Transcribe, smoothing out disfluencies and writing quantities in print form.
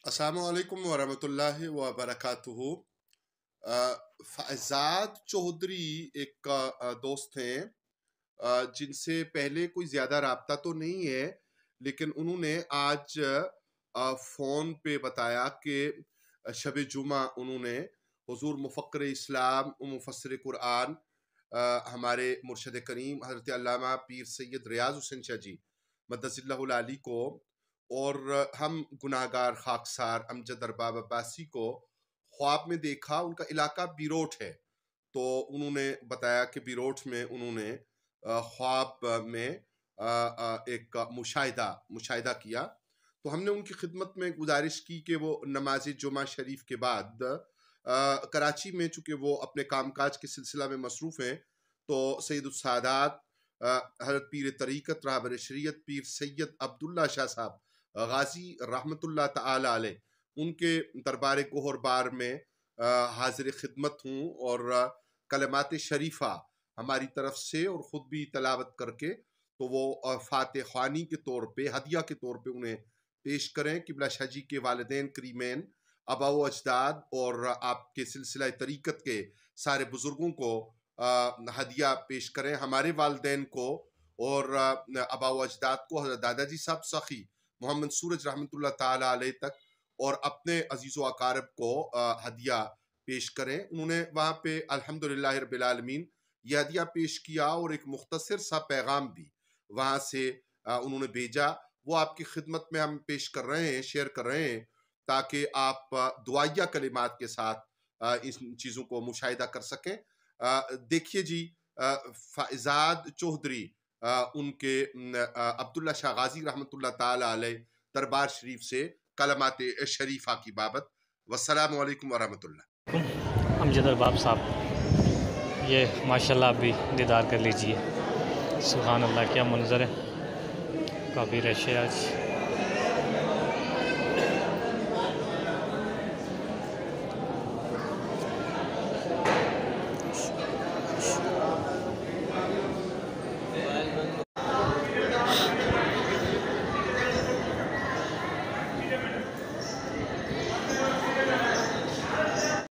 السلام علیکم ورحمۃ اللہ وبرکاتہ۔ فائزاد چودھری ایک دوست ہیں جن سے پہلے کوئی زیادہ رابطہ تو نہیں ہے، لیکن انہوں نے آج فون پہ بتایا کہ شب جمعہ انہوں نے حضور مفکر اسلام و مفسر قرآن ہمارے مرشد کریم حضرت علامہ پیر سید ریاض حسین شاہ جی مدث اللہ العالی کو اور ہم گناہگار خاکسار امجد ارباب عباسی کو خواب میں دیکھا۔ ان کا علاقہ بیروٹ ہے، تو انہوں نے بتایا کہ بیروٹ میں انہوں نے خواب میں ایک مشاہدہ کیا۔ تو ہم نے ان کی خدمت میں گزارش کی کہ وہ نماز جمعہ شریف کے بعد کراچی میں، چونکہ وہ اپنے کام کاج کے سلسلہ میں مصروف ہیں، تو سید السادات حضرت پیر طریقت رہبر شریعت پیر سید عبداللہ شاہ صاحب غازی رحمت اللہ تعالی علیہ، ان کے دربار گوہر بار میں حاضر خدمت ہوں اور کلمات شریفہ ہماری طرف سے اور خود بھی تلاوت کر کے تو وہ فاتح خوانی کے طور پہ، ہدیہ کے طور پہ انہیں پیش کریں۔ قبلہ شاہ جی کے والدین کریمین، آبا و اجداد اور آپ کے سلسلہ طریقت کے سارے بزرگوں کو ہدیہ پیش کریں۔ ہمارے والدین کو اور آبا و اجداد کو حضرت دادا جی صاحب سخی محمد سورج رحمت اللہ تعالی علیہ تک اور اپنے عزیز و اقارب کو ہدیہ پیش کریں۔ انہوں نے وہاں پہ الحمدللہ رب العالمین یہ ہدیہ پیش کیا اور ایک مختصر سا پیغام بھی وہاں سے انہوں نے بھیجا، وہ آپ کی خدمت میں ہم پیش کر رہے ہیں، شیئر کر رہے ہیں، تاکہ آپ دعائیہ کلمات کے ساتھ ان چیزوں کو مشاہدہ کر سکیں۔ دیکھیے جی، فائزاد چودھری ان کے عبداللہ شاہ غازی رحمت اللہ تعالی علیہ دربار شریف سے کلمات شریفہ کی بابت۔ والسلام علیکم ورحمۃ اللہ۔ امجد ارباب صاحب، یہ ماشاءاللہ آپ بھی دیدار کر لیجئے۔ سبحان اللہ، کیا منظر ہے، کافی رش ہے آج۔